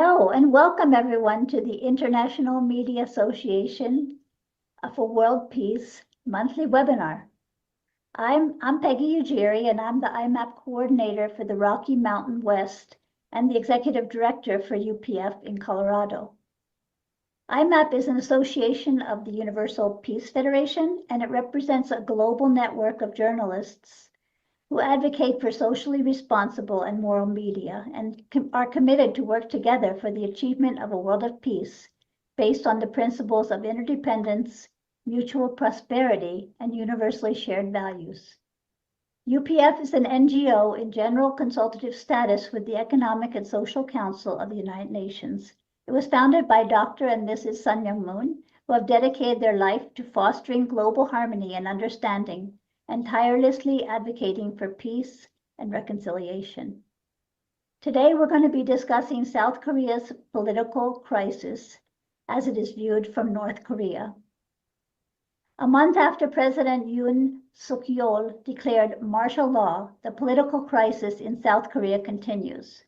Hello and welcome everyone to the International Media Association for World Peace monthly webinar. I'm Peggy Ujiri and I'm the IMAP coordinator for the Rocky Mountain West and the executive director for UPF in Colorado. IMAP is an association of the Universal Peace Federation, and it represents a global network of journalists who advocate for socially responsible and moral media and are committed to work together for the achievement of a world of peace based on the principles of interdependence, mutual prosperity, and universally shared values. UPF is an NGO in general consultative status with the Economic and Social Council of the United Nations. It was founded by Dr. and Mrs. Sun Myung Moon, who have dedicated their life to fostering global harmony and understanding and tirelessly advocating for peace and reconciliation. Today, we're going to be discussing South Korea's political crisis as it is viewed from North Korea. A month after President Yoon Suk Yeol declared martial law, the political crisis in South Korea continues.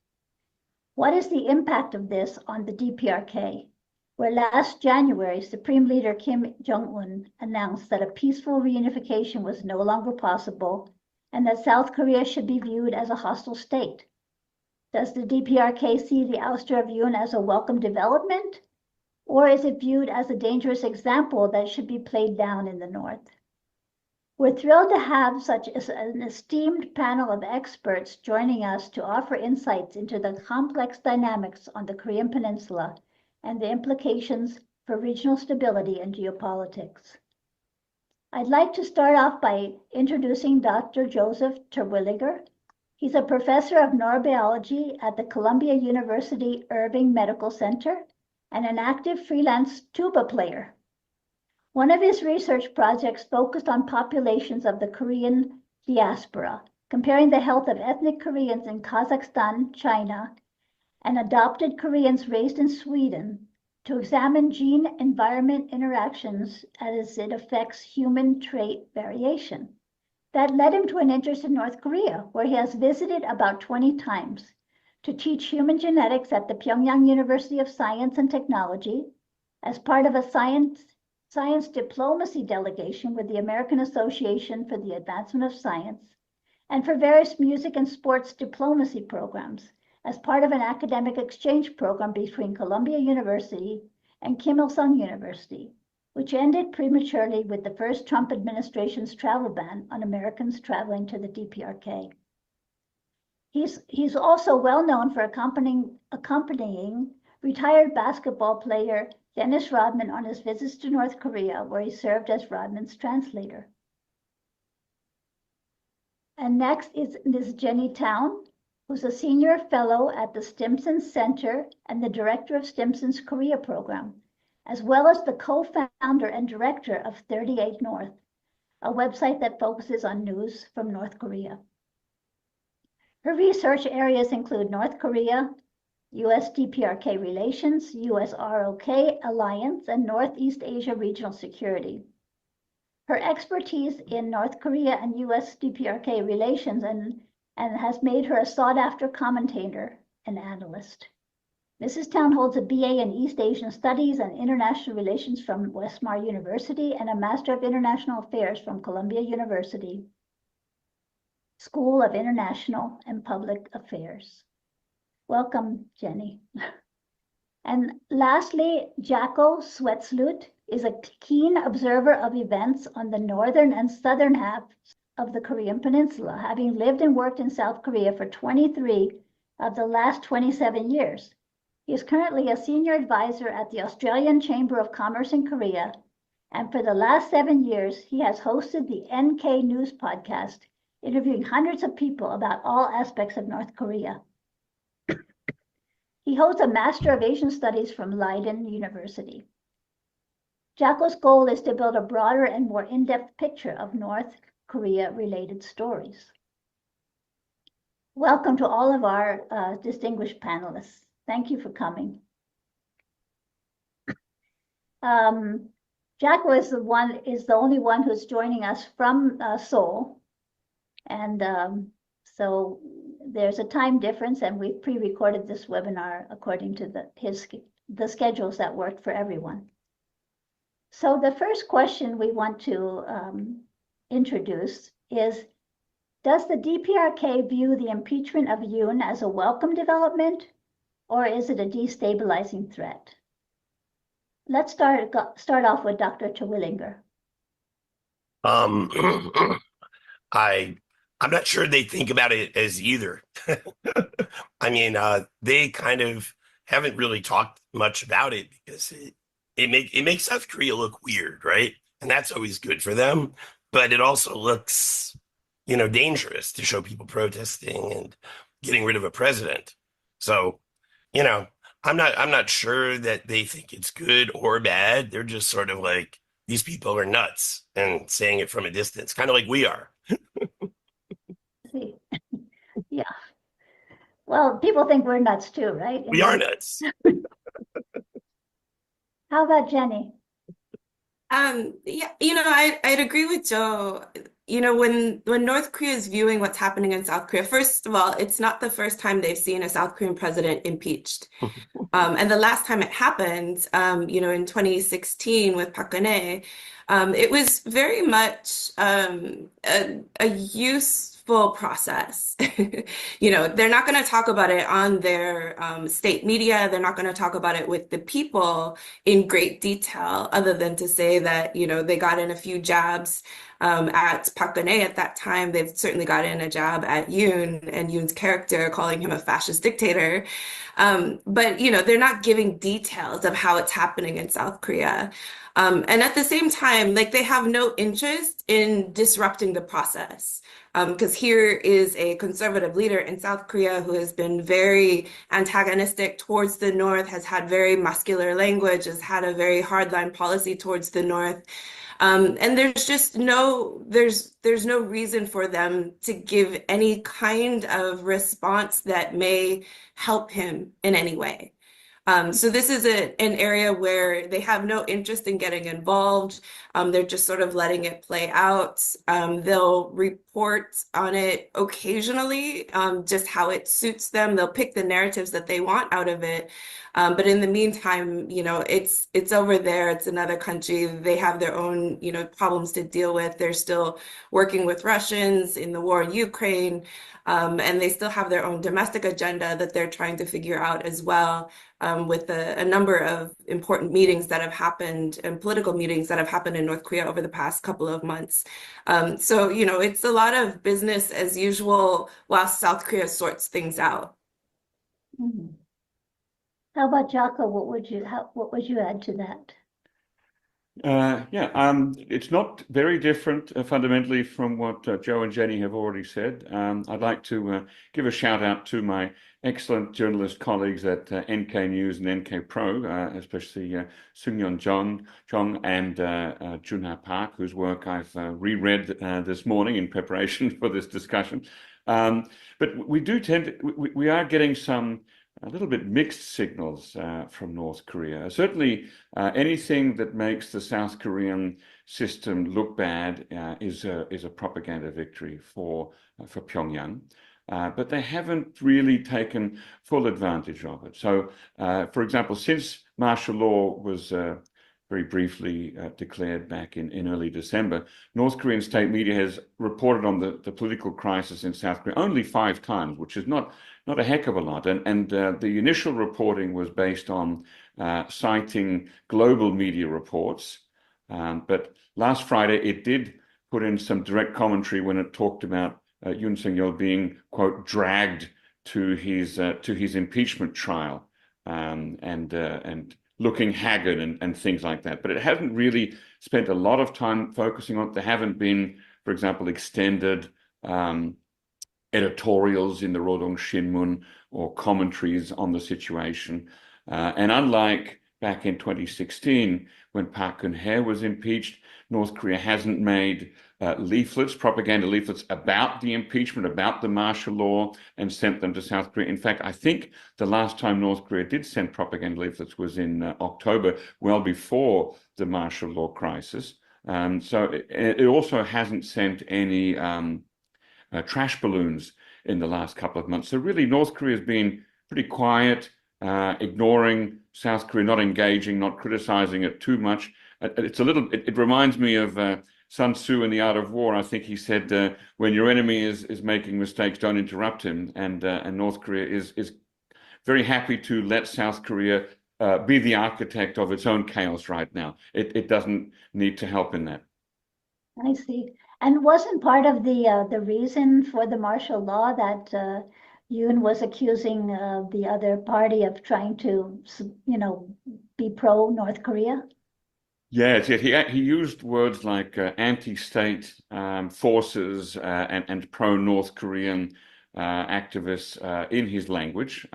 What is the impact of this on the DPRK? Where last January, Supreme Leader Jong announced that a peaceful reunification was no longer possible and that South Korea should be viewed as a hostile state. Does the DPRK see the ouster of Yoon as a welcome development, or is it viewed as a dangerous example that should be played down in the North? We're thrilled to have such an esteemed panel of experts joining us to offer insights into the complex dynamics on the Korean Peninsula and the implications for regional stability and geopolitics. I'd like to start off by introducing Dr. Joseph Terwilliger. He's a professor of neurobiology at the Columbia University Irving Medical Center and an active freelance tuba player. One of his research projects focused on populations of the Korean diaspora, comparing the health of ethnic Koreans in Kazakhstan, China, and adopted Koreans raised in Sweden to examine gene-environment interactions as it affects human trait variation. That led him to an interest in North Korea, where he has visited about 20 times to teach human genetics at the Pyongyang University of Science and Technology as part of a science diplomacy delegation with the American Association for the Advancement of Science, and for various music and sports diplomacy programs as part of an academic exchange program between Columbia University and Kim Il-sung University, which ended prematurely with the first Trump administration's travel ban on Americans traveling to the DPRK. He's also well known for accompanying retired basketball player Dennis Rodman on his visits to North Korea, where he served as Rodman's translator. And next is Ms. Jenny Town, who's a senior fellow at the Stimson Center and the director of Stimson's Korea program, as well as the co-founder and director of 38 North, a website that focuses on news from North Korea. Her research areas include North Korea, US-DPRK relations, US-ROK alliance, and Northeast Asia regional security. Her expertise in North Korea and US-DPRK relations and has made her a sought-after commentator and analyst. Mrs. Town holds a BA in East Asian Studies and International Relations from Westmar University and a Master of International Affairs from Columbia University School of International and Public Affairs. Welcome, Jenny. And lastly, Jacko Swetslut is a keen observer of events on the northern and southern halves of the Korean Peninsula, having lived and worked in South Korea for 23 of the last 27 years. He is currently a senior advisor at the Australian Chamber of Commerce in Korea, and for the last 7 years, he has hosted the NK News podcast, interviewing hundreds of people about all aspects of North Korea. He holds a Master of Asian Studies from Leiden University. Jacko's goal is to build a broader and more in-depth picture of North Korea-related stories. Welcome to all of our distinguished panelists. Thank you for coming. Jacko is the only one who's joining us from Seoul, and so there's a time difference, and we pre-recorded this webinar according to the schedules that worked for everyone. So the first question we want to introduce is, does the DPRK view the impeachment of Yoon as a welcome development, or is it a destabilizing threat? Let's start off with Dr. Terwilliger. I'm not sure they think about it as either. I mean, they kind of haven't really talked much about it because it makes South Korea look weird, right? And that's always good for them, but it also looks, dangerous to show people protesting and getting rid of a president. So, you know, I'm not sure that they think it's good or bad. They're just sort of like, these people are nuts and saying it from a distance, kind of like we are. See, yeah. Well, people think we're nuts too, right? We are nuts. How about Jenny? Yeah, I'd agree with Joe. When North Korea is viewing what's happening in South Korea, first of all, it's not the first time they've seen a South Korean president impeached. And the last time it happened, in 2016 with Park Geun-hye, it was very much a useful process. They're not going to talk about it on their state media. They're not going to talk about it with the people in great detail, other than to say that, they got in a few jabs at Park Geun-hye at that time. They've certainly got in a jab at Yoon and Yoon's character, calling him a fascist dictator. But, they're not giving details of how it's happening in South Korea. And at the same time, they have no interest in disrupting the process. Because here is a conservative leader in South Korea who has been very antagonistic towards the North, has had very muscular language, has had a very hardline policy towards the North. And there's just there's no reason for them to give any kind of response that may help him in any way. So this is an area where they have no interest in getting involved. They're just sort of letting it play out. They'll report on it occasionally, just how it suits them. They'll pick the narratives that they want out of it. But in the meantime, it's over there. It's another country. They have their own, problems to deal with. They're still working with Russians in the war in Ukraine. And they still have their own domestic agenda that they're trying to figure out as well, with a number of important meetings that have happened and political meetings that have happened in North Korea over the past couple of months. So, it's a lot of business as usual while South Korea sorts things out. Mm-hmm. How about Jocko? What would you add to that? It's not very different fundamentally from what Joe and Jenny have already said. I'd like to give a shout out to my excellent journalist colleagues at NK News and NK Pro, especially Seung-yeon Jong and Jun-ha Park, whose work I've reread this morning in preparation for this discussion. But we are getting some a little bit mixed signals from North Korea. Certainly, anything that makes the South Korean system look bad is a propaganda victory for Pyongyang. But they haven't really taken full advantage of it. So, for example, since martial law was very briefly declared back in early December, North Korean state media has reported on the political crisis in South Korea only 5 times, which is not a heck of a lot. And the initial reporting was based on citing global media reports. But last Friday, it did put in some direct commentary when it talked about Yoon Suk Yeol being, quote, dragged to his impeachment trial and looking haggard and things like that. But it hasn't really spent a lot of time focusing on it. There haven't been, for example, extended editorials in the Rodong Shinmun or commentaries on the situation. And unlike back in 2016, when Park Geun-hye was impeached, North Korea hasn't made propaganda leaflets about the impeachment, about the martial law, and sent them to South Korea. In fact, I think the last time North Korea did send propaganda leaflets was in October, well before the martial law crisis. So it also hasn't sent any trash balloons in the last couple of months. So really, North Korea has been pretty quiet, ignoring South Korea, not engaging, not criticizing it too much. It reminds me of Sun Tzu in The Art of War. I think he said, when your enemy is making mistakes, don't interrupt him. And North Korea is very happy to let South Korea be the architect of its own chaos right now. It doesn't need to help in that. I see. And wasn't part of the reason for the martial law that Yoon was accusing the other party of trying to, be pro North Korea? Yes, he used words like anti-state forces and pro-North Korean activists in his language.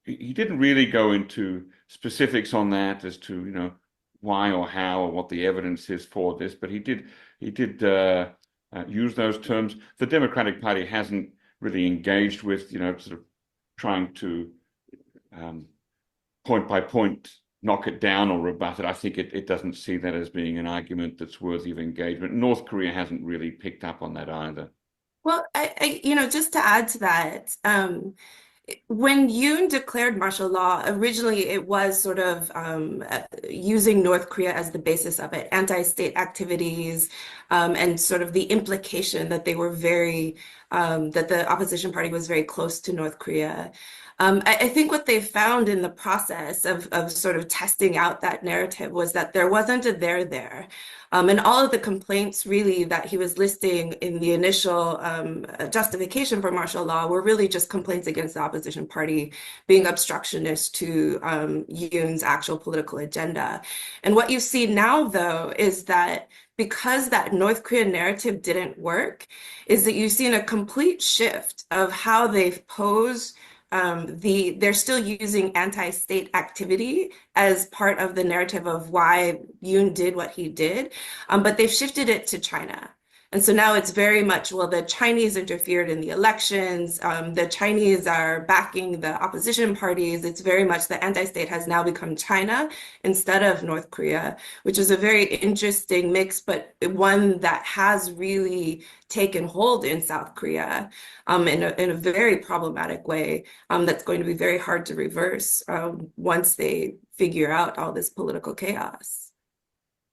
He didn't really go into specifics on that as to why or how or what the evidence is for this, but he did use those terms. The Democratic Party hasn't really engaged with sort of trying to point by point knock it down or rebut it. I think it doesn't see that as being an argument that's worthy of engagement. North Korea hasn't really picked up on that either. Well, I just to add to that, when Yoon declared martial law, originally it was sort of using North Korea as the basis of it, anti-state activities, and sort of the implication that they were that the opposition party was very close to North Korea. I think what they found in the process of sort of testing out that narrative was that there wasn't a there. And all of the complaints really that he was listing in the initial justification for martial law were really just complaints against the opposition party being obstructionist to Yoon's actual political agenda. And what you see now, though, is that because that North Korean narrative didn't work, is that you've seen a complete shift of how they've posed they're still using anti-state activity as part of the narrative of why Yoon did what he did, but they've shifted it to China. And so now it's very much, well, the Chinese interfered in the elections, the Chinese are backing the opposition parties. It's very much the anti-state has now become China instead of North Korea, which is a very interesting mix, but one that has really taken hold in South Korea in a very problematic way that's going to be very hard to reverse once they figure out all this political chaos.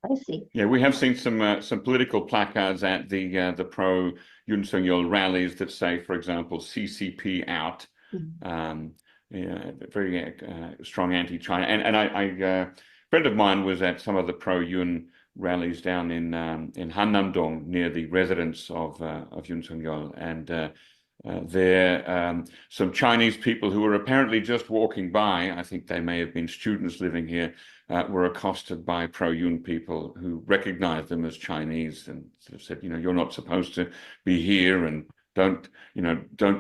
I see. Yeah, we have seen some political placards at the pro Yoon Suk Yeol rallies that say, for example, CCP out. Very strong anti-China. And a friend of mine was at some of the pro Yoon rallies down in Hannam-dong near the residence of Yoon Suk Yeol, and there some Chinese people who were apparently just walking by, I think they may have been students living here, were accosted by pro-Yoon people who recognized them as Chinese and sort of said, you're not supposed to be here, and don't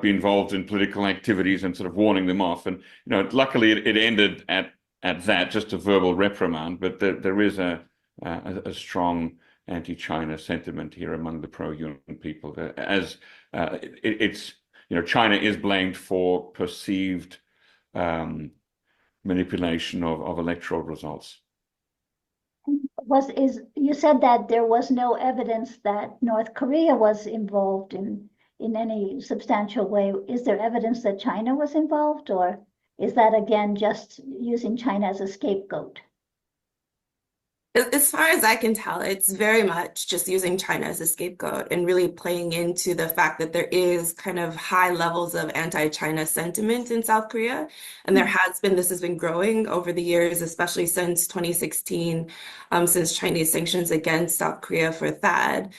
be involved in political activities, and sort of warning them off. And luckily it ended at that, just a verbal reprimand, but there is a strong anti-China sentiment here among the pro-Yoon people, as it's China is blamed for perceived manipulation of electoral results. You said that there was no evidence that North Korea was involved in any substantial way. Is there evidence that China was involved, or is that again just using China as a scapegoat? As far as I can tell, it's very much just using China as a scapegoat and really playing into the fact that there is kind of high levels of anti-China sentiment in South Korea. And this has been growing over the years, especially since 2016, since Chinese sanctions against South Korea for THAAD.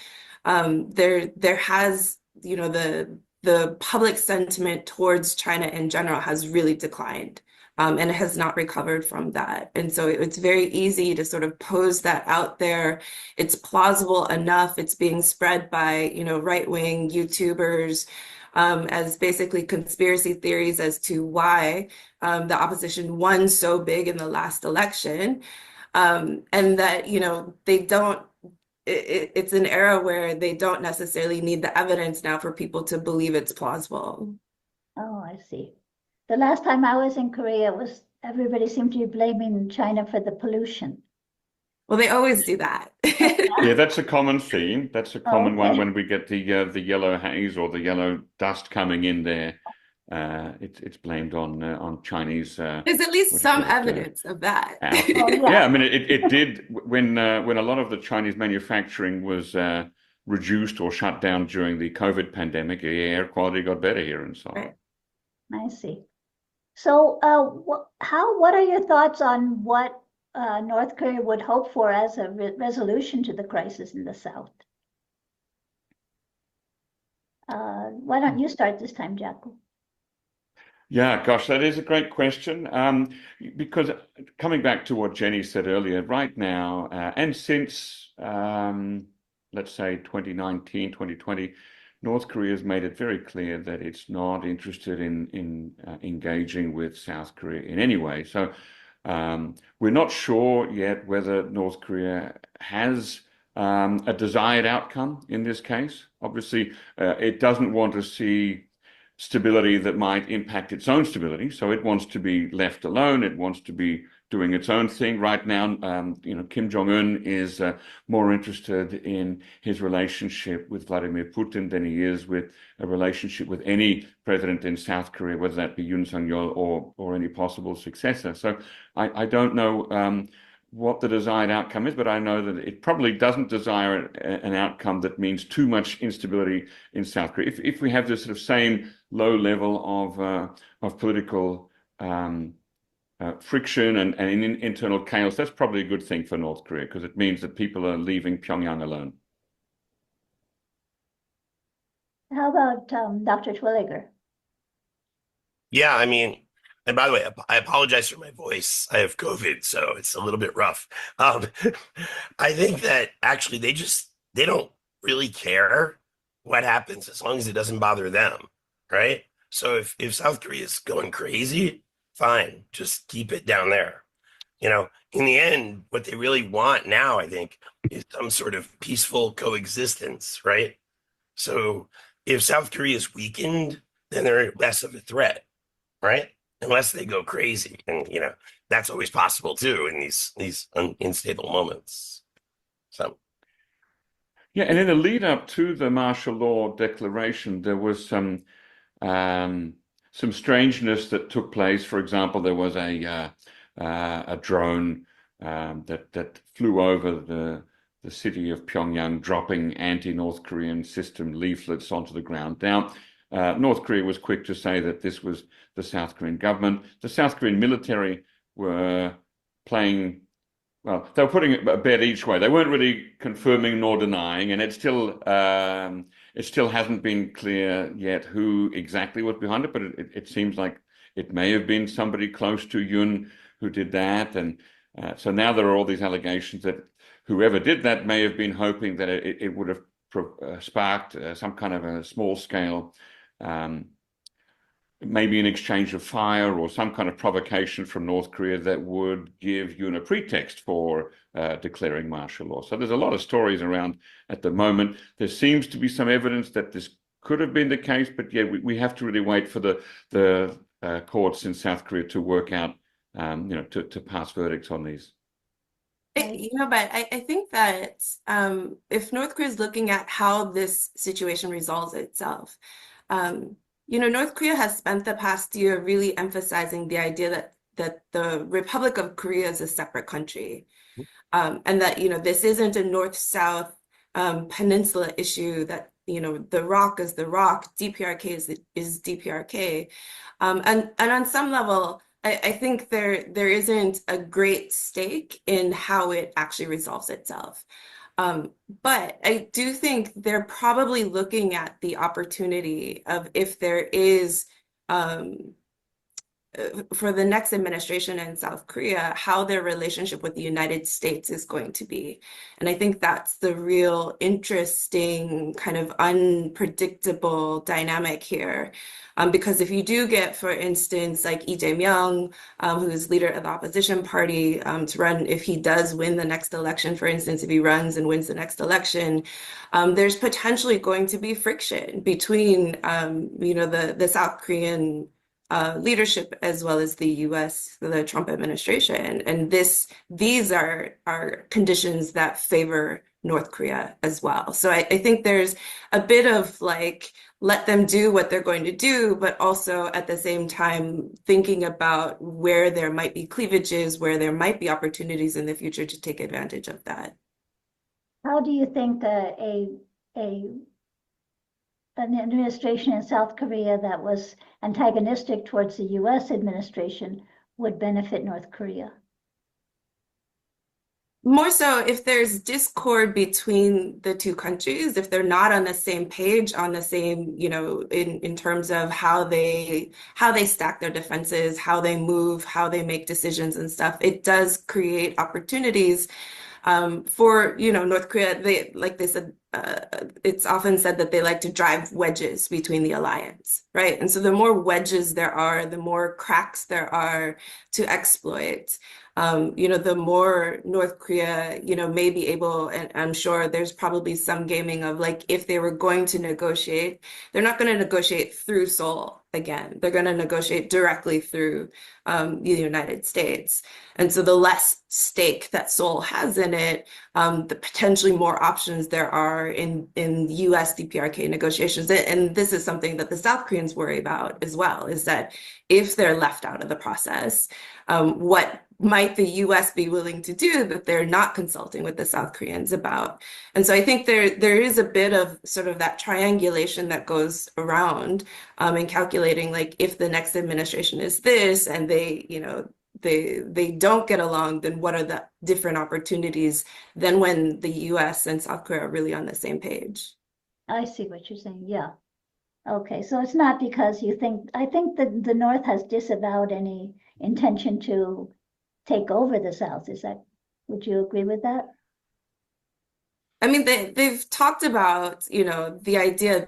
There has, the public sentiment towards China in general has really declined. And it has not recovered from that. And so it's very easy to sort of pose that out there. It's plausible enough. It's being spread by, right-wing YouTubers as basically conspiracy theories as to why the opposition won so big in the last election. And that, they don't, it's an era where they don't necessarily need the evidence now for people to believe it's plausible. Oh, I see. The last time I was in Korea, everybody seemed to be blaming China for the pollution. Well, they always do that. Yeah, that's a common theme. That's a common one Okay. when we get the yellow haze or the yellow dust coming in there. It's blamed on Chinese. There's at least What do you some call it, evidence of that. output. Oh, Yeah, yeah. I mean it did when a lot of the Chinese manufacturing was reduced or shut down during the COVID pandemic. The air quality got better here and so on. Right. I see. So, what are your thoughts on what North Korea would hope for as a resolution to the crisis in the South? Why don't you start this time, Jaco? Yeah, gosh, that is a great question. Because coming back to what Jenny said earlier, right now, and since let's say 2019, 2020, North Korea has made it very clear that it's not interested in engaging with South Korea in any way. So we're not sure yet whether North Korea has a desired outcome in this case. Obviously, it doesn't want to see stability that might impact its own stability. So it wants to be left alone. It wants to be doing its own thing. Right now, Kim Jong-un is more interested in his relationship with Vladimir Putin than he is with a relationship with any president in South Korea, whether that be Yoon Suk Yeol or any possible successor. So I don't know what the desired outcome is, but I know that it probably doesn't desire an outcome that means too much instability in South Korea. If we have this sort of same low level of political friction and internal chaos, that's probably a good thing for North Korea because it means that people are leaving Pyongyang alone. How about Dr. Twilliger? Yeah, I mean, and by the way, I apologize for my voice. I have COVID, so it's a little bit rough. I think that actually they don't really care what happens as long as it doesn't bother them, right? So if South Korea is going crazy, fine, just keep it down there. In the end, what they really want now, I think, is some sort of peaceful coexistence, right? So if South Korea is weakened, then they're less of a threat, right? Unless they go crazy, and that's always possible too in these unstable moments. So yeah, and in the lead up to the martial law declaration, there was some strangeness that took place. For example, there was a drone that flew over the city of Pyongyang, dropping anti-North Korean system leaflets onto the ground. Now, North Korea was quick to say that this was the South Korean government. The South Korean military were playing, well, they were putting a bet each way. They weren't really confirming nor denying, and it still hasn't been clear yet who exactly was behind it, but it seems like it may have been somebody close to Yoon who did that. And so now there are all these allegations that whoever did that may have been hoping that it would have sparked some kind of a small-scale maybe an exchange of fire or some kind of provocation from North Korea that would give Yoon a pretext for declaring martial law. So there's a lot of stories around at the moment. There seems to be some evidence that this could have been the case, but yeah, we have to really wait for the courts in South Korea to work out, to pass verdicts on these. But I think that if North Korea is looking at how this situation resolves itself, North Korea has spent the past year really emphasizing the idea that the Republic of Korea is a separate country, and that this isn't a North-South peninsula issue. That the ROC is the ROC, DPRK is DPRK, and on some level, I think there isn't a great stake in how it actually resolves itself. But I do think they're probably looking at the opportunity of if there is, for the next administration in South Korea, how their relationship with the United States is going to be. And I think that's the real interesting kind of unpredictable dynamic here. Because if you do get, for instance, like Lee Jae-myung, who's leader of the opposition party, to run, if he does win the next election, for instance, if he runs and wins the next election, there's potentially going to be friction between, the South Korean leadership as well as the U.S., the Trump administration. And these are conditions that favor North Korea as well. So I think there's a bit of like, let them do what they're going to do, but also at the same time thinking about where there might be cleavages, where there might be opportunities in the future to take advantage of that. How do you think an administration in South Korea that was antagonistic towards the US administration would benefit North Korea? More so if there's discord between the two countries, if they're not on the same page, on the same, in terms of how they stack their defenses, how they move, how they make decisions and stuff, it does create opportunities for North Korea. They said, it's often said that they like to drive wedges between the alliance, right? And so the more wedges there are, the more cracks there are to exploit. The more North Korea, may be able, and I'm sure there's probably some gaming of like, if they were going to negotiate, they're not going to negotiate through Seoul again. They're going to negotiate directly through the United States. And so the less stake that Seoul has in it, the potentially more options there are in US DPRK negotiations. And this is something that the South Koreans worry about as well, is that if they're left out of the process, what might the US be willing to do that they're not consulting with the South Koreans about? And so I think there is a bit of sort of that triangulation that goes around in calculating, like, if the next administration is this and they don't get along, then what are the different opportunities than when the US and South Korea are really on the same page? I see what you're saying. Yeah. Okay. So it's not because I think that the North has disavowed any intention to take over the South. Would you agree with that? I mean, they've talked about, the idea,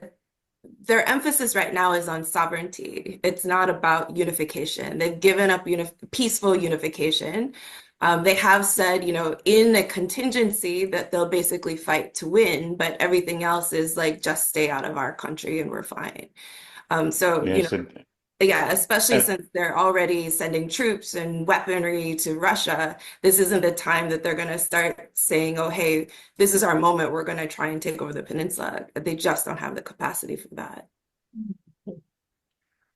their emphasis right now is on sovereignty. It's not about unification. They've given up peaceful unification. They have said, in a contingency that they'll basically fight to win, but everything else is like, just stay out of our country and we're fine. Yes, yeah, especially since they're already sending troops and weaponry to Russia, this isn't the time that they're going to start saying, oh, hey, this is our moment, we're going to try and take over the peninsula. They just don't have the capacity for that.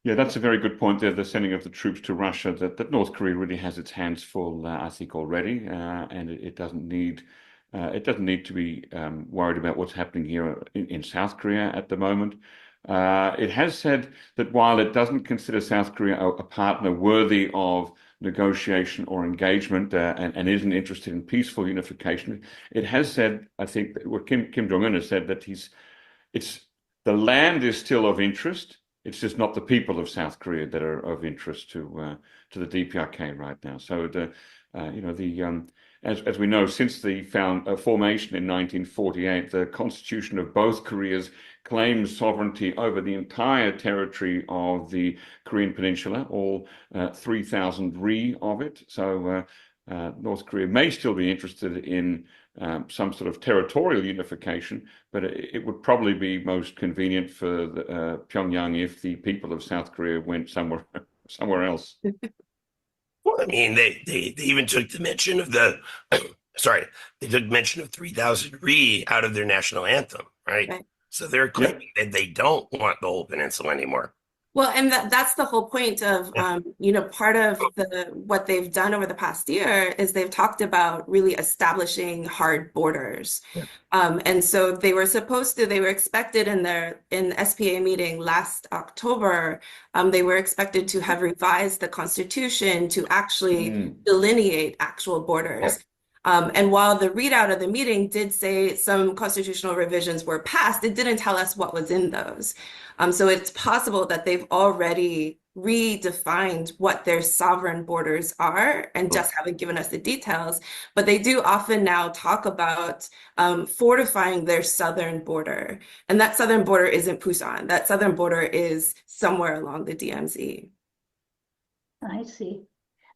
Yeah, that's a very good point there, the sending of the troops to Russia, that North Korea really has its hands full, I think, already, and it doesn't need to be worried about what's happening here in South Korea at the moment. It has said that while it doesn't consider South Korea a partner worthy of negotiation or engagement and isn't interested in peaceful unification, it has said, I think, what Kim Jong-un has said, that the land is still of interest. It's just not the people of South Korea that are of interest to the DPRK right now. So as we know, since the formation in 1948, the constitution of both Koreas claims sovereignty over the entire territory of the Korean Peninsula, all 3,000 ri of it. So North Korea may still be interested in some sort of territorial unification, but it would probably be most convenient for Pyongyang if the people of South Korea went somewhere else. Well, I mean, they even took the mention of they took mention of 3,000 ri out of their national anthem, right? So they're claiming that they don't want the whole peninsula anymore. Well, and that's the whole point of, part of what they've done over the past year is they've talked about really establishing hard borders. Yeah. And so they were expected in the SPA meeting last October, they were expected to have revised the Constitution to actually delineate actual borders. And while the readout of the meeting did say some constitutional revisions were passed, it didn't tell us what was in those. So it's possible that they've already redefined what their sovereign borders are and just haven't given us the details. But they do often now talk about fortifying their southern border. And that southern border isn't Busan. That southern border is somewhere along the DMZ. I see.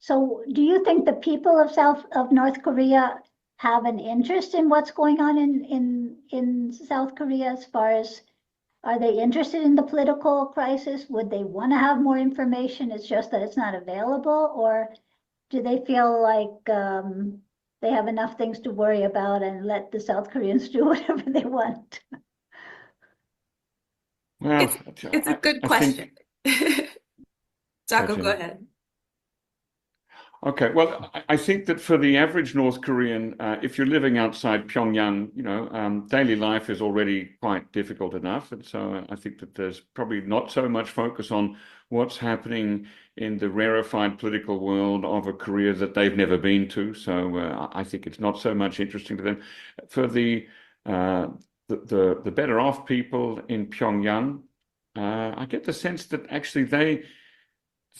So do you think the people of North Korea have an interest in what's going on in South Korea as far as Are they interested in the political crisis? Would they want to have more information? It's just that it's not available, or do they feel like they have enough things to worry about and let the South Koreans do whatever they want? Well, It's a good I question. think, Jacob, go Jenny. ahead. Okay, well, I think that for the average North Korean, if you're living outside Pyongyang, daily life is already quite difficult enough. And so I think that there's probably not so much focus on what's happening in the rarefied political world of a Korea that they've never been to. So I think it's not so much interesting to them. For the better off people in Pyongyang, I get the sense that actually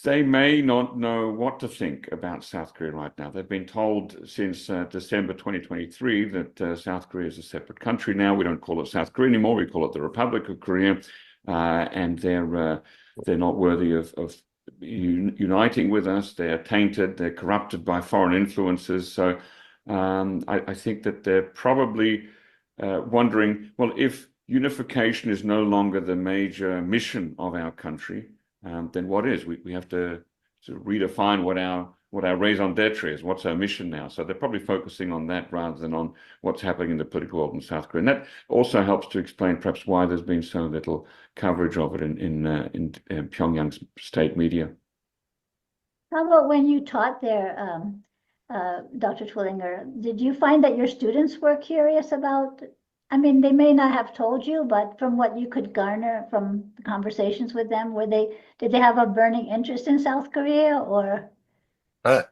they may not know what to think about South Korea right now. They've been told since December 2023 that South Korea is a separate country now. We don't call it South Korea anymore. We call it the Republic of Korea, and they're not worthy of uniting with us. They're tainted. They're corrupted by foreign influences. So I think that they're probably wondering, well, if unification is no longer the major mission of our country, then what is? We have to sort of redefine what our raison d'etre is. What's our mission now? So they're probably focusing on that rather than on what's happening in the political world in South Korea. And that also helps to explain perhaps why there's been so little coverage of it in Pyongyang's state media. How about when you taught there, Dr. Twillinger? Did you find that your students were curious about? I mean, they may not have told you, but from what you could garner from conversations with them, did they have a burning interest in South Korea, or?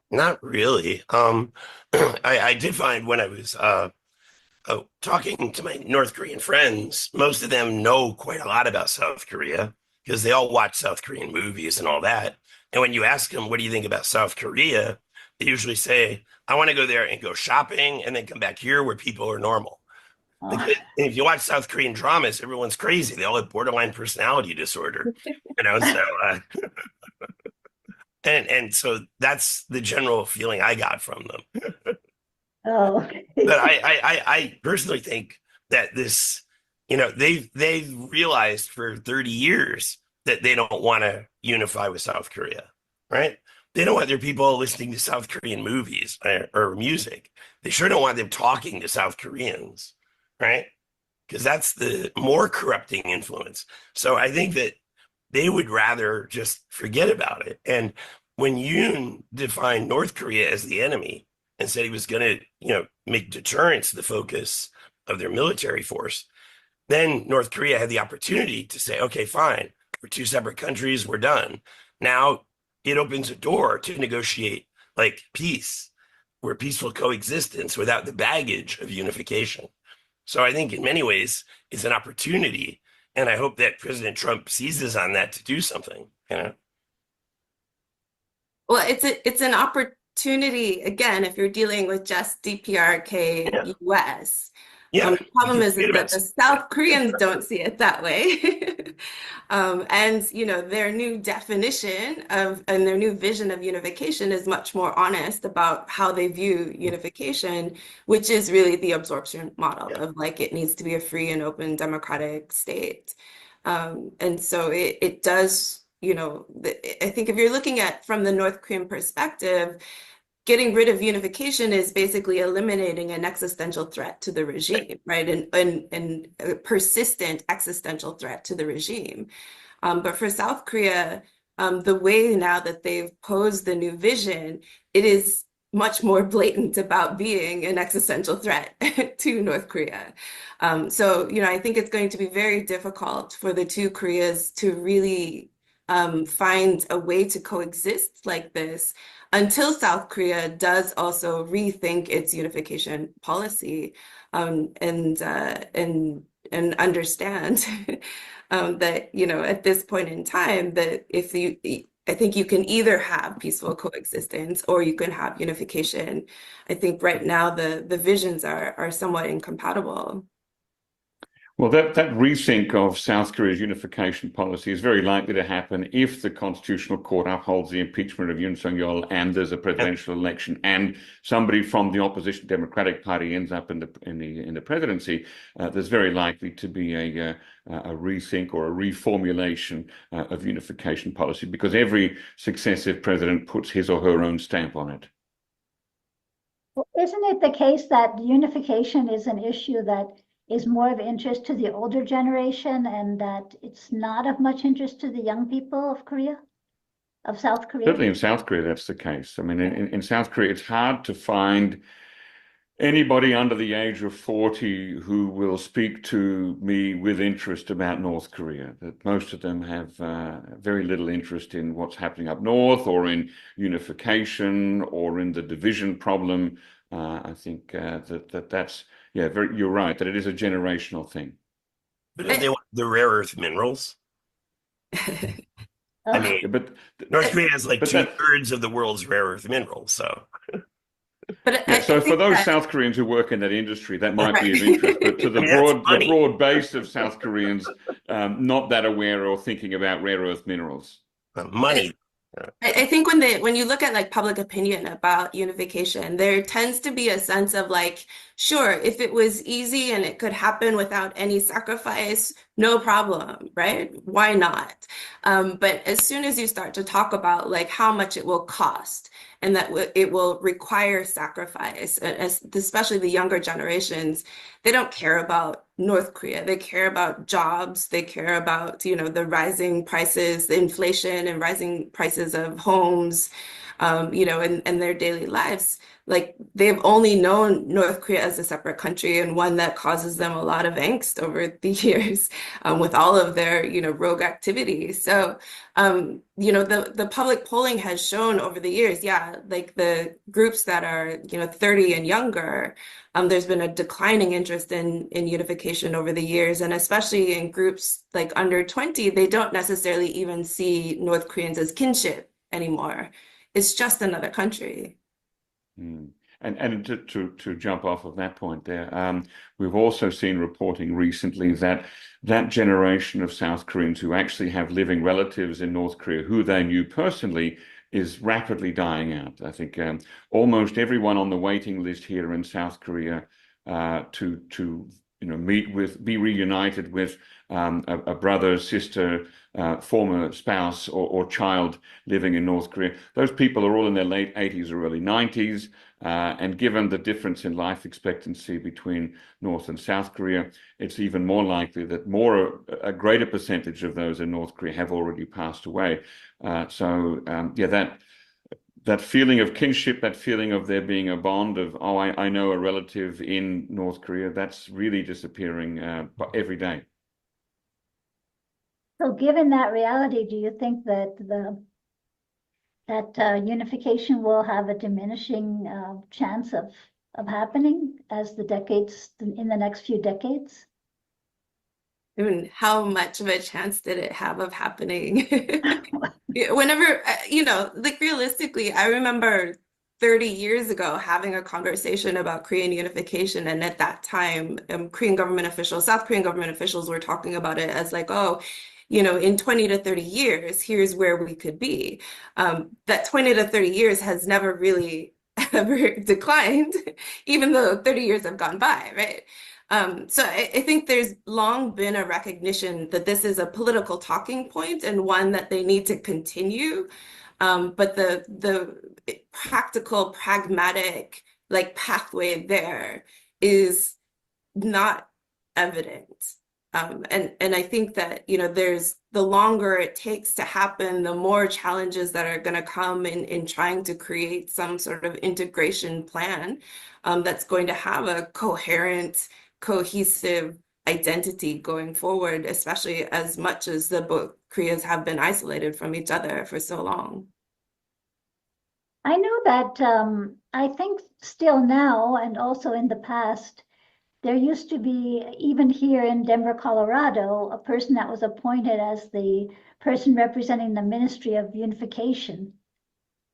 Not really. I did find when I was talking to my North Korean friends, most of them know quite a lot about South Korea because they all watch South Korean movies and all that. And when you ask them, what do you think about South Korea? They usually say, I want to go there and go shopping and then come back here where people are normal. Because if you watch South Korean dramas, everyone's crazy. They all have borderline personality disorder, So, and so that's the general feeling I got from them. Oh, But I personally think that this, they've realized for 30 years that they don't want to unify with South Korea, right? They don't want their people listening to South Korean movies or music. They sure don't want them talking to South Koreans, right? Because that's the more corrupting influence. So I think that they would rather just forget about it. And when Yoon defined North Korea as the enemy and said he was going to, make deterrence the focus of their military force, then North Korea had the opportunity to say, okay, fine, we're two separate countries, we're done. Now it opens a door to negotiate like peace, or peaceful coexistence without the baggage of unification. So I think in many ways it's an opportunity, and I hope that President Trump seizes on that to do something. Well, it's an opportunity, again, if you're dealing with just DPRK US. Yeah, the problem is that the South Koreans don't see it that way. And their new definition and their new vision of unification is much more honest about how they view unification, which is really the absorption model of like it needs to be a free and open democratic state. And so it does, I think if you're looking at from the North Korean perspective, getting rid of unification is basically eliminating an existential threat to the regime, right? And a persistent existential threat to the regime. But for South Korea, the way now that they've posed the new vision, it is much more blatant about being an existential threat to North Korea. So, I think it's going to be very difficult for the two Koreas to really find a way to coexist like this until South Korea does also rethink its unification policy and understand that at this point in time that I think you can either have peaceful coexistence or you can have unification. I think right now the visions are somewhat incompatible. Well, that rethink of South Korea's unification policy is very likely to happen if the Constitutional Court upholds the impeachment of Yoon Suk Yeol and there's a presidential election and somebody from the opposition Democratic Party ends up in the presidency. There's very likely to be a rethink or a reformulation of unification policy because every successive president puts his or her own stamp on it. Well, isn't it the case that unification is an issue that is more of interest to the older generation and that it's not of much interest to the young people of Korea, of South Korea? Certainly in South Korea, that's the case. I mean, in South Korea, it's hard to find anybody under the age of 40 who will speak to me with interest about North Korea. That most of them have very little interest in what's happening up north or in unification or in the division problem. I think that's, yeah, you're right, that it is a generational thing. But if they want the rare earth minerals, I mean, Yeah, but North Korea has like but that- 2/3 of the world's rare earth minerals. So, But yeah, so I for think those that, South Koreans who work in that industry, that might be of Right. interest. But to the I mean, that's funny. broad base of South Koreans, not that aware or thinking about rare earth minerals. money. I think when you look at like public opinion about unification, there tends to be a sense of like, sure, if it was easy and it could happen without any sacrifice, no problem, right? Why not? But as soon as you start to talk about like how much it will cost and that it will require sacrifice, especially the younger generations, they don't care about North Korea. They care about jobs. They care about, the rising prices, the inflation and rising prices of homes, and their daily lives. Like they've only known North Korea as a separate country and one that causes them a lot of angst over the years with all of their, rogue activities. So, the public polling has shown over the years, yeah, like the groups that are, 30 and younger, there's been a declining interest in unification over the years, and especially in groups like under 20, they don't necessarily even see North Koreans as kinship anymore. It's just another country. And to jump off of that point there, we've also seen reporting recently that generation of South Koreans who actually have living relatives in North Korea who they knew personally is rapidly dying out. I think almost everyone on the waiting list here in South Korea to be reunited with a brother, sister, former spouse or child living in North Korea. Those people are all in their late 80s or early 90s. And given the difference in life expectancy between North and South Korea, it's even more likely that a greater percentage of those in North Korea have already passed away. That feeling of kinship, that feeling of there being a bond of, oh, I know a relative in North Korea, that's really disappearing every day. So given that reality, do you think that unification will have a diminishing chance of happening as in the next few decades? I mean, how much of a chance did it have of happening? Whenever, like realistically, I remember 30 years ago having a conversation about Korean unification. And at that time, South Korean government officials were talking about it as like, oh, in 20 to 30 years, here's where we could be. That 20 to 30 years has never really ever declined, even though 30 years have gone by, right? So I think there's long been a recognition that this is a political talking point and one that they need to continue. But the practical, pragmatic, like pathway there is not evident. And I think that, there's the longer it takes to happen, the more challenges that are going to come in trying to create some sort of integration plan that's going to have a coherent, cohesive identity going forward, especially as much as the both Koreas have been isolated from each other for so long. I know that I think still now and also in the past, there used to be, even here in Denver, Colorado, a person that was appointed as the person representing the Ministry of Unification.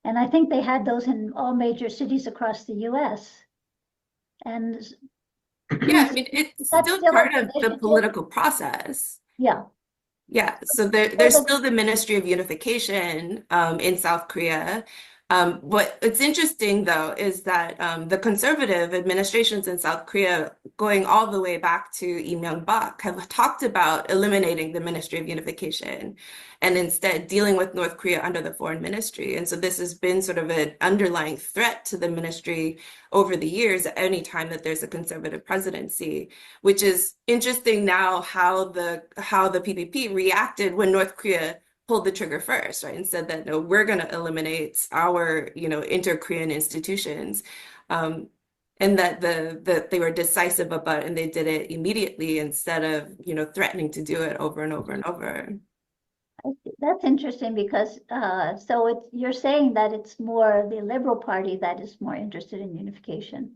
And I think they had those in all major cities across the US. And Yeah, I mean, it's That's still still part an of the initiative? political process. Yeah. Yeah, so there's still the Ministry of Unification in South Korea. What it's interesting though is that the conservative administrations in South Korea, going all the way back to Lee Myung-bak, have talked about eliminating the Ministry of Unification and instead dealing with North Korea under the foreign ministry. And so this has been sort of an underlying threat to the ministry over the years, at any time that there's a conservative presidency, which is interesting now how the PPP reacted when North Korea pulled the trigger first, right? And said that no, we're going to eliminate our, inter-Korean institutions. And that they were decisive about it and they did it immediately instead of, threatening to do it over and over and over. That's interesting because so you're saying that it's more the Liberal Party that is more interested in unification.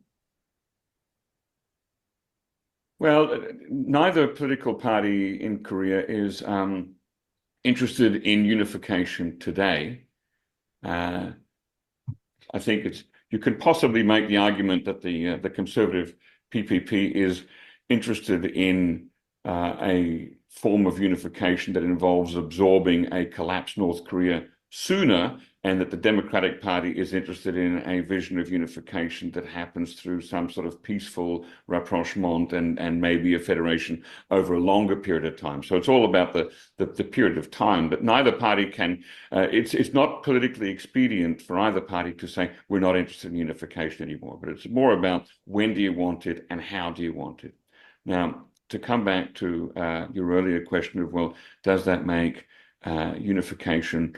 Well, neither political party in Korea is interested in unification today. I think you could possibly make the argument that the conservative PPP is interested in a form of unification that involves absorbing a collapsed North Korea sooner, and that the Democratic Party is interested in a vision of unification that happens through some sort of peaceful rapprochement and maybe a federation over a longer period of time. So it's all about the period of time, but neither party can, it's not politically expedient for either party to say, we're not interested in unification anymore, but it's more about when do you want it and how do you want it. Now, to come back to your earlier question of, well, does that make unification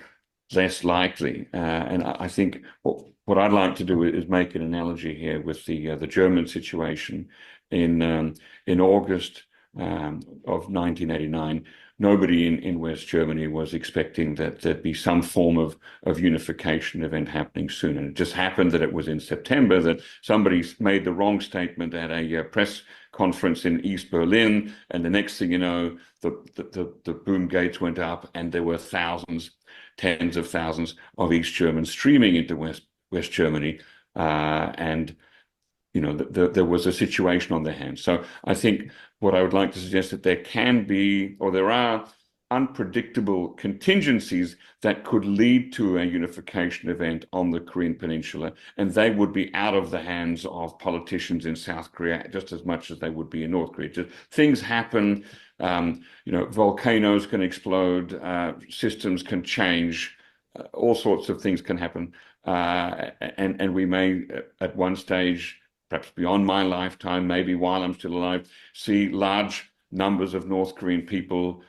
less likely? And I think what I'd like to do is make an analogy here with the German situation in August of 1989. Nobody in West Germany was expecting that there'd be some form of unification event happening soon. And it just happened that it was in September that somebody made the wrong statement at a press conference in East Berlin. And the next thing you know, the boom gates went up and there were thousands, tens of thousands of East Germans streaming into West Germany. And there was a situation on their hands. So I think what I would like to suggest that there can be, or there are, unpredictable contingencies that could lead to a unification event on the Korean Peninsula, and they would be out of the hands of politicians in South Korea just as much as they would be in North Korea. Just things happen, volcanoes can explode, systems can change, all sorts of things can happen, and we may at one stage, perhaps beyond my lifetime, maybe while I'm still alive, see large numbers of North Korean people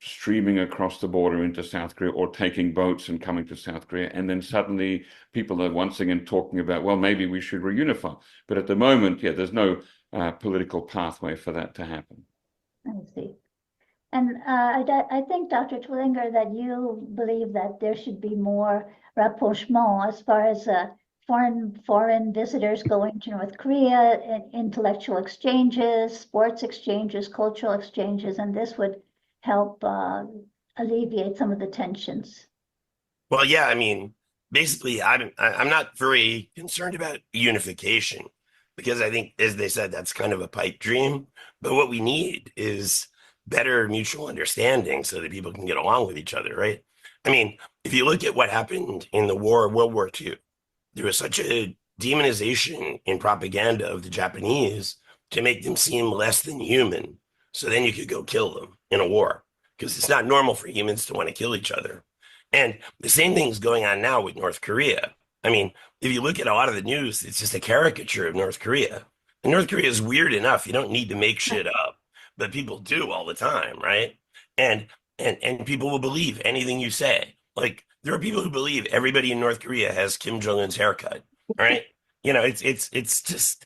streaming across the border into South Korea or taking boats and coming to South Korea. And then suddenly people are once again talking about, well, maybe we should reunify. But at the moment, there's no political pathway for that to happen. I see. And I think, Dr. Twillinger, that you believe that there should be more rapprochement as far as foreign visitors going to North Korea, intellectual exchanges, sports exchanges, cultural exchanges, and this would help alleviate some of the tensions. Well, yeah, I mean, basically, I'm not very concerned about unification because I think, as they said, that's kind of a pipe dream. But what we need is better mutual understanding so that people can get along with each other, right? I mean, if you look at what happened in the World War II, there was such a demonization in propaganda of the Japanese to make them seem less than human. So then you could go kill them in a war because it's not normal for humans to want to kill each other. And the same thing's going on now with North Korea. I mean, if you look at a lot of the news, it's just a caricature of North Korea. And North Korea is weird enough. You don't need to make shit up, but people do all the time, right? And people will believe anything you say. Like, there are people who believe everybody in North Korea has Kim Jong-un's haircut, right? It's just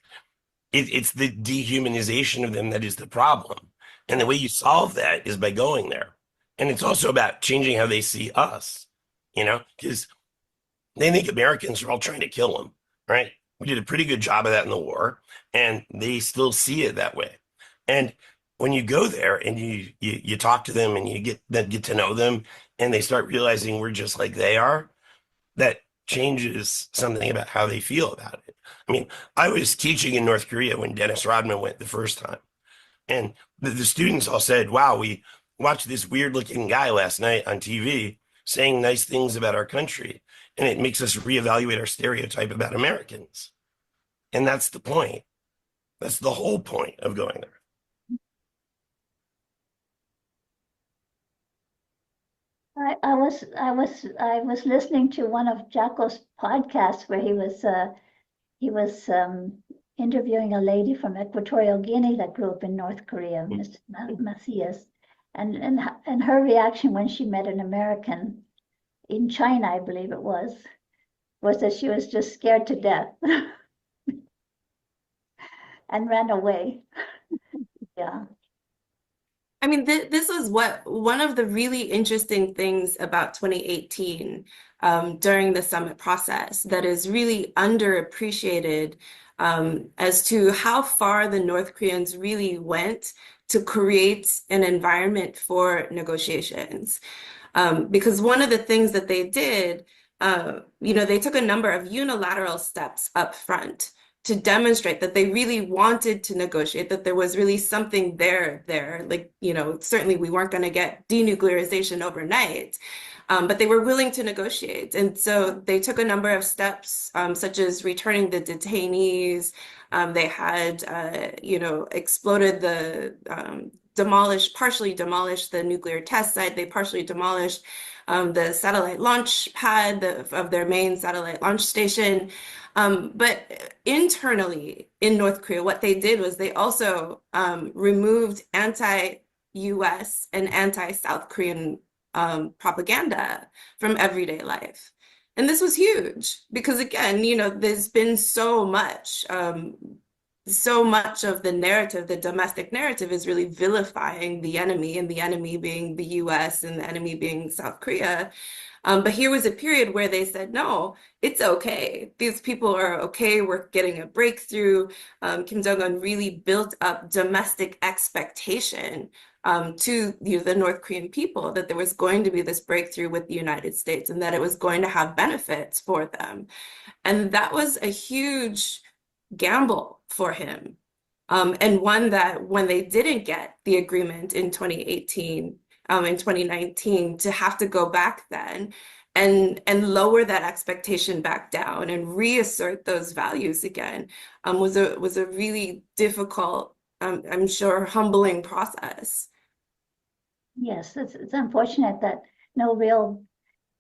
it's the dehumanization of them that is the problem. And the way you solve that is by going there. And it's also about changing how they see us, because they think Americans are all trying to kill them, right? We did a pretty good job of that in the war, and they still see it that way. And when you go there and you talk to them and you get to know them, and they start realizing we're just like they are, that changes something about how they feel about it. I mean, I was teaching in North Korea when Dennis Rodman went the first time. And the students all said, wow, we watched this weird looking guy last night on TV saying nice things about our country. And it makes us reevaluate our stereotype about Americans. And that's the point. That's the whole point of going there. I was listening to one of Jacko's podcasts where he was interviewing a lady from Equatorial Guinea that grew up in North Korea, Miss Macias, and her reaction when she met an American in China, I believe it was that she was just scared to death and ran away. Yeah. I mean, this was one of the really interesting things about 2018 during the summit process that is really underappreciated as to how far the North Koreans really went to create an environment for negotiations. Because one of the things that they did, they took a number of unilateral steps up front to demonstrate that they really wanted to negotiate, that there was really something there. Like, certainly we weren't going to get denuclearization overnight, but they were willing to negotiate. And so they took a number of steps, such as returning the detainees. They had, exploded partially demolished the nuclear test site. They partially demolished the satellite launch pad of their main satellite launch station. But internally in North Korea, what they did was they also removed anti-US and anti-South Korean propaganda from everyday life. And this was huge because, again, there's been so much of the narrative, the domestic narrative is really vilifying the enemy, and the enemy being the US and the enemy being South Korea. But here was a period where they said, no, it's okay. These people are okay. We're getting a breakthrough. Kim Jong-un really built up domestic expectation to the North Korean people that there was going to be this breakthrough with the United States and that it was going to have benefits for them. And that was a huge gamble for him. And one that when they didn't get the agreement in 2018, in 2019, to have to go back then and lower that expectation back down and reassert those values again was a really difficult, I'm sure, humbling process. Yes, it's unfortunate that no real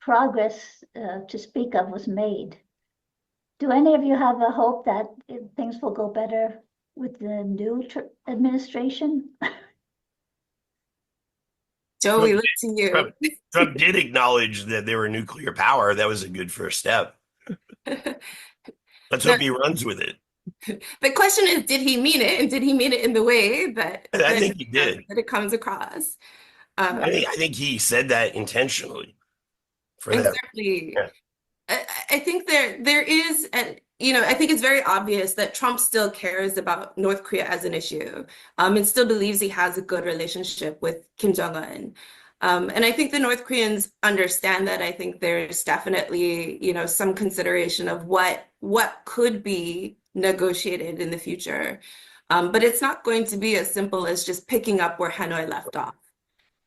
progress to speak of was made. Do any of you have a hope that things will go better with the new administration? Joe, we look to you. Trump did acknowledge that they were nuclear power. That was a good first step. Let's hope he runs with it. The question is, did he mean it? And did he mean it in the way that I think he did. That it comes across? I think he said that intentionally. Exactly. Yeah. I think there is, I think it's very obvious that Trump still cares about North Korea as an issue, and still believes he has a good relationship with Kim Jong-un. And I think the North Koreans understand that. I think there's definitely, some consideration of what could be negotiated in the future. But it's not going to be as simple as just picking up where Hanoi left off.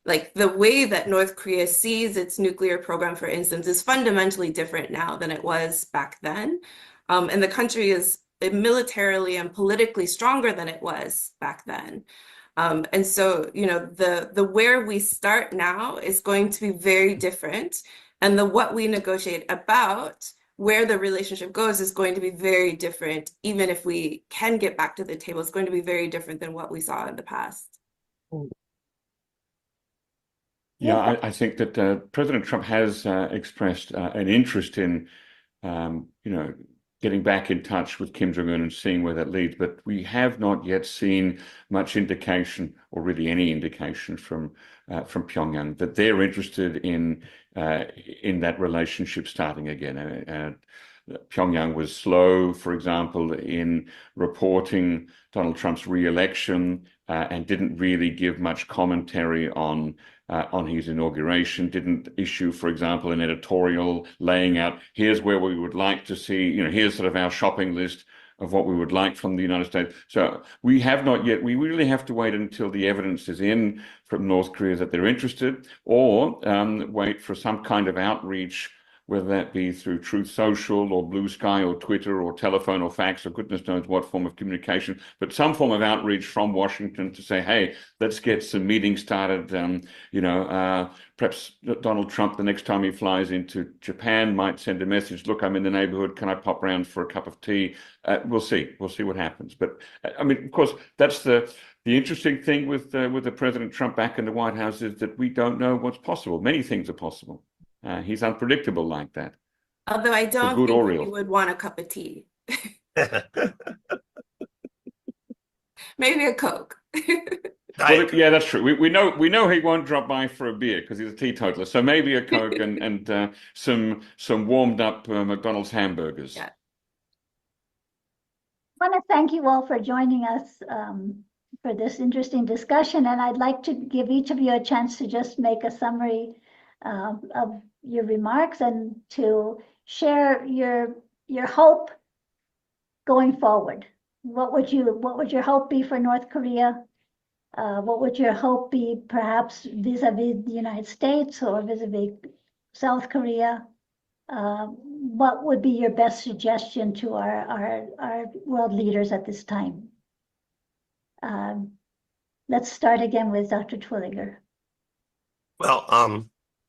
Like the way that North Korea sees its nuclear program, for instance, is fundamentally different now than it was back then. And the country is militarily and politically stronger than it was back then. And so, the where we start now is going to be very different. And what we negotiate about, where the relationship goes, is going to be very different. Even if we can get back to the table, it's going to be very different than what we saw in the past. Yeah, I think that President Trump has expressed an interest in, getting back in touch with Kim Jong-un and seeing where that leads. But we have not yet seen much indication, or really any indication from Pyongyang, that they're interested in that relationship starting again. Pyongyang was slow, for example, in reporting Donald Trump's re-election. and didn't really give much commentary on his inauguration, didn't issue, for example, an editorial laying out, here's where we would like to see, here's sort of our shopping list of what we would like from the United States. So we have not yet, we really have to wait until the evidence is in from North Korea that they're interested, or wait for some kind of outreach, whether that be through Truth Social or Blue Sky or Twitter or telephone or fax or goodness knows what form of communication, but some form of outreach from Washington to say, hey, let's get some meetings started. Perhaps Donald Trump, the next time he flies into Japan, might send a message, look, I'm in the neighborhood, can I pop around for a cup of tea? We'll see what happens. But I mean, of course, that's the interesting thing with the President Trump back in the White House, is that we don't know what's possible. Many things are possible. He's unpredictable like that. Although I don't good or think real. he would want a cup of tea. Maybe a Coke. Well, yeah, that's true. We know he won't drop by for a beer because he's a teetotaler. So maybe a Coke and some warmed up McDonald's hamburgers. Yeah. I want to thank you all for joining us for this interesting discussion, and I'd like to give each of you a chance to just make a summary of your remarks and to share your hope going forward. What would your hope be for North Korea? What would your hope be, perhaps vis-a-vis the United States or vis-a-vis South Korea? What would be your best suggestion to our world leaders at this time? Let's start again with Dr. Twilliger. Well,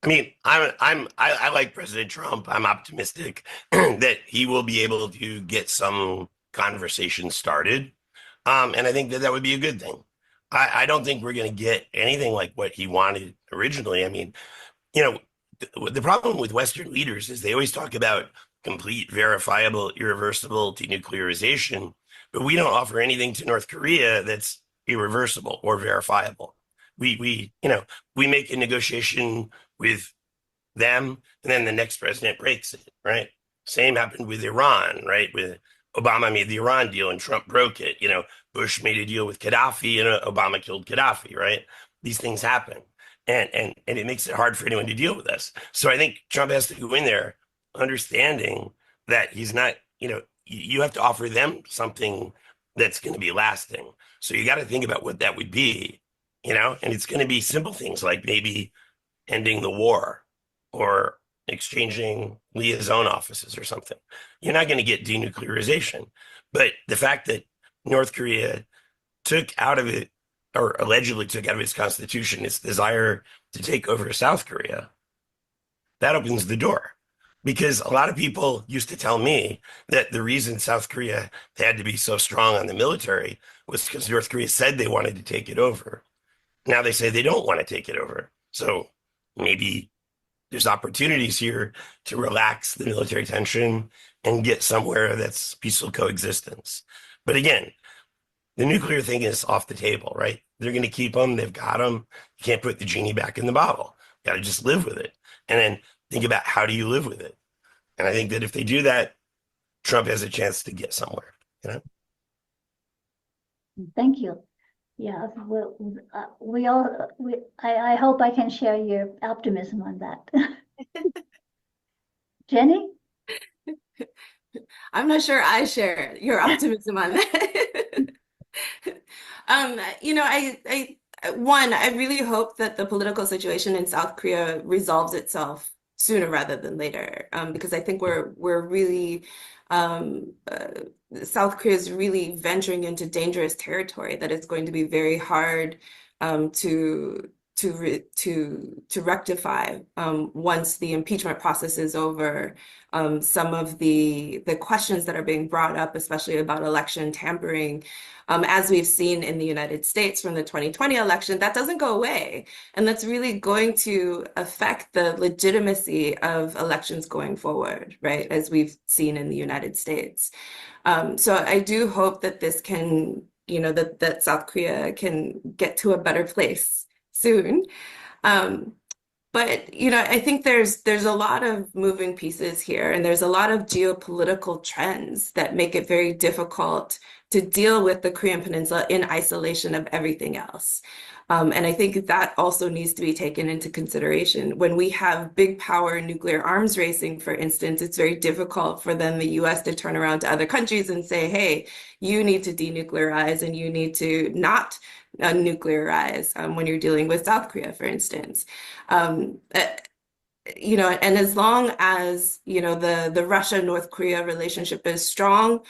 I mean, I like President Trump. I'm optimistic that he will be able to get some conversation started. And I think that would be a good thing. I don't think we're going to get anything like what he wanted originally. I mean, the problem with Western leaders is they always talk about complete, verifiable, irreversible denuclearization, but we don't offer anything to North Korea that's irreversible or verifiable. We make a negotiation with them, and then the next president breaks it, right? Same happened with Iran, right? With Obama made the Iran deal and Trump broke it. Bush made a deal with Gaddafi and Obama killed Gaddafi, right? These things happen. And it makes it hard for anyone to deal with us. So I think Trump has to go in there understanding that he's not, you have to offer them something that's going to be lasting. So you got to think about what that would be, and it's going to be simple things like maybe ending the war or exchanging liaison offices or something. You're not going to get denuclearization. But the fact that North Korea took out of it, or allegedly took out of its constitution, its desire to take over South Korea, that opens the door. Because a lot of people used to tell me that the reason South Korea had to be so strong on the military was because North Korea said they wanted to take it over. Now they say they don't want to take it over. So maybe there's opportunities here to relax the military tension and get somewhere that's peaceful coexistence. But again, the nuclear thing is off the table, right? They're going to keep them. They've got them. You can't put the genie back in the bottle. You got to just live with it. And then think about how do you live with it? And I think that if they do that, Trump has a chance to get somewhere, Thank you. Yeah, I hope I can share your optimism on that. Jenny? I'm not sure I share your optimism on that. I really hope that the political situation in South Korea resolves itself sooner rather than later, because I think we're really South Korea is really venturing into dangerous territory that is going to be very hard to rectify once the impeachment process is over. Some of the questions that are being brought up, especially about election tampering, as we've seen in the United States from the 2020 election, that doesn't go away. And that's really going to affect the legitimacy of elections going forward, right? As we've seen in the United States. So I do hope that this can, that South Korea can get to a better place soon. But, you know, I think there's a lot of moving pieces here, and there's a lot of geopolitical trends that make it very difficult to deal with the Korean Peninsula in isolation of everything else. And I think that also needs to be taken into consideration. When we have big power nuclear arms racing, for instance, it's very difficult for then the US to turn around to other countries and say, hey, you need to denuclearize and you need to not nuclearize when you're dealing with South Korea, for instance. You know, and as long as, you know, the Russia-North Korea relationship is strong,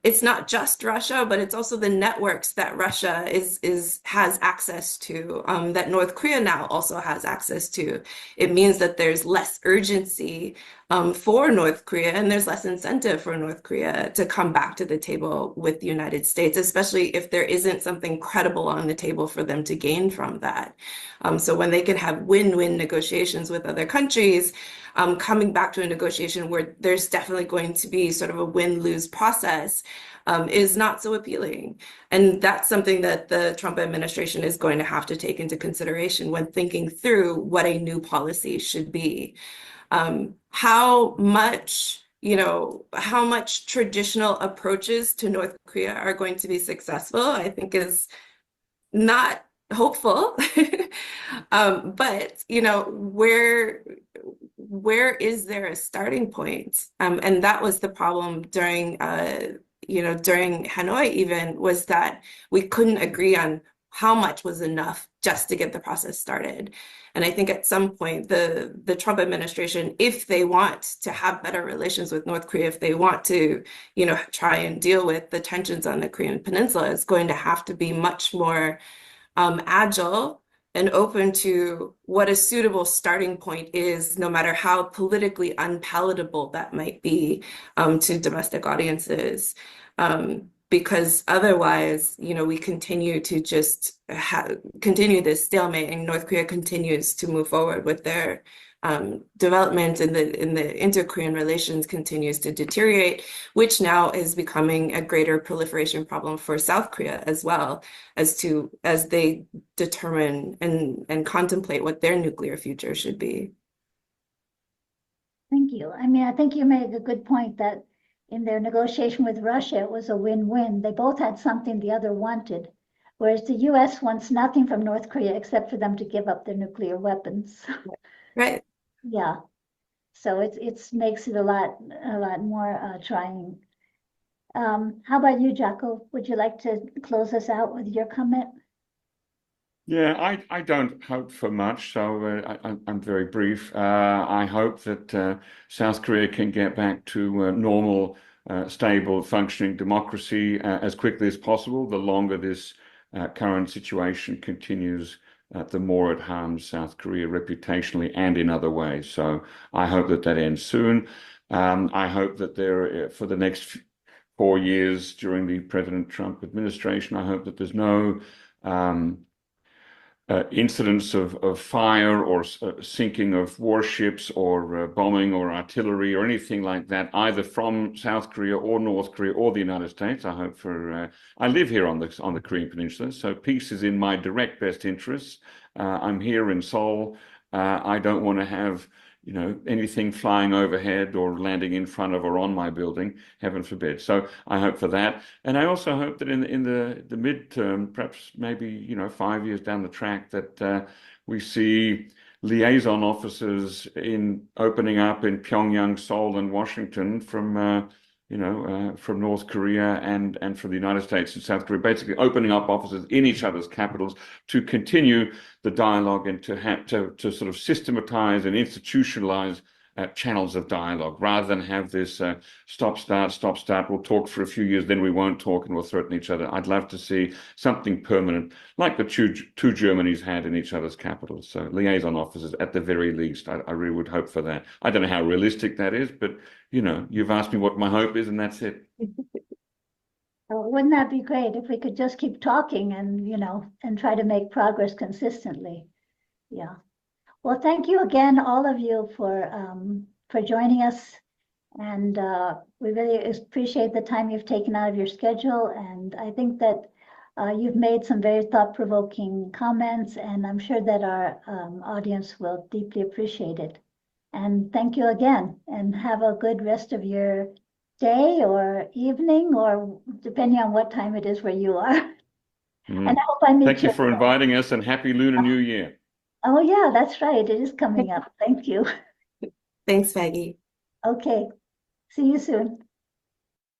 it's not just Russia, but it's also the networks that Russia has access to, that North Korea now also has access to. It means that there's less urgency for North Korea, and there's less incentive for North Korea to come back to the table with the United States, especially if there isn't something credible on the table for them to gain from that. So when they can have win-win negotiations with other countries, coming back to a negotiation where there's definitely going to be sort of a win-lose process is not so appealing. And that's something that the Trump administration is going to have to take into consideration when thinking through what a new policy should be. How much traditional approaches to North Korea are going to be successful, I think is not hopeful. But, you know, where is there a starting point? And that was the problem during Hanoi even, was that we couldn't agree on how much was enough just to get the process started. And I think at some point, the Trump administration, if they want to have better relations with North Korea, if they want to, you know, try and deal with the tensions on the Korean Peninsula, is going to have to be much more agile and open to what a suitable starting point is, no matter how politically unpalatable that might be to domestic audiences. Because otherwise, you know, we continue to just continue this stalemate, and North Korea continues to move forward with their development in the inter-Korean relations continues to deteriorate, which now is becoming a greater proliferation problem for South Korea as well, as they determine and contemplate what their nuclear future should be. Thank you. I mean, I think you made a good point that in their negotiation with Russia, it was a win-win. They both had something the other wanted, whereas the US wants nothing from North Korea except for them to give up their nuclear weapons. Right. Yeah. So it makes it a lot more trying. How about you, Jaco? Would you like to close us out with your comment? Yeah, I don't hope for much, so I'm very brief. I hope that South Korea can get back to normal, stable, functioning democracy as quickly as possible. The longer this current situation continues, the more it harms South Korea reputationally and in other ways. So I hope that ends soon. I hope that for the next 4 years during the President Trump administration, I hope that there's no incidents of fire or sinking of warships or bombing or artillery or anything like that, either from South Korea or North Korea or the United States. I hope I live here on the Korean Peninsula, so peace is in my direct best interests. I'm here in Seoul. I don't want to have, you know, anything flying overhead or landing in front of or on my building, heaven forbid. So I hope for that. And I also hope that in the midterm, perhaps maybe, you know, 5 years down the track, that we see liaison offices opening up in Pyongyang, Seoul, and Washington from from North Korea and from the United States and South Korea, basically opening up offices in each other's capitals to continue the dialogue and to sort of systematize and institutionalize channels of dialogue, rather than have this stop, start, we'll talk for a few years, then we won't talk and we'll threaten each other. I'd love to see something permanent, like the two Germanys had in each other's capitals. So liaison officers, at the very least, I really would hope for that. I don't know how realistic that is, but, you know, you've asked me what my hope is, and that's it. Wouldn't that be great if we could just keep talking and, you know, and try to make progress consistently? Yeah. Well, thank you again, all of you, for joining us. And we really appreciate the time you've taken out of your schedule. And I think that You've made some very thought-provoking comments, and I'm sure that our audience will deeply appreciate it. And thank you again, and have a good rest of your day or evening, or depending on what time it is where you are. And I hope I meet Thank you you for again. inviting us, and Happy Lunar New Year. Oh, yeah, that's right. It is coming up. Thank you. Thanks, Peggy. Okay. See you soon.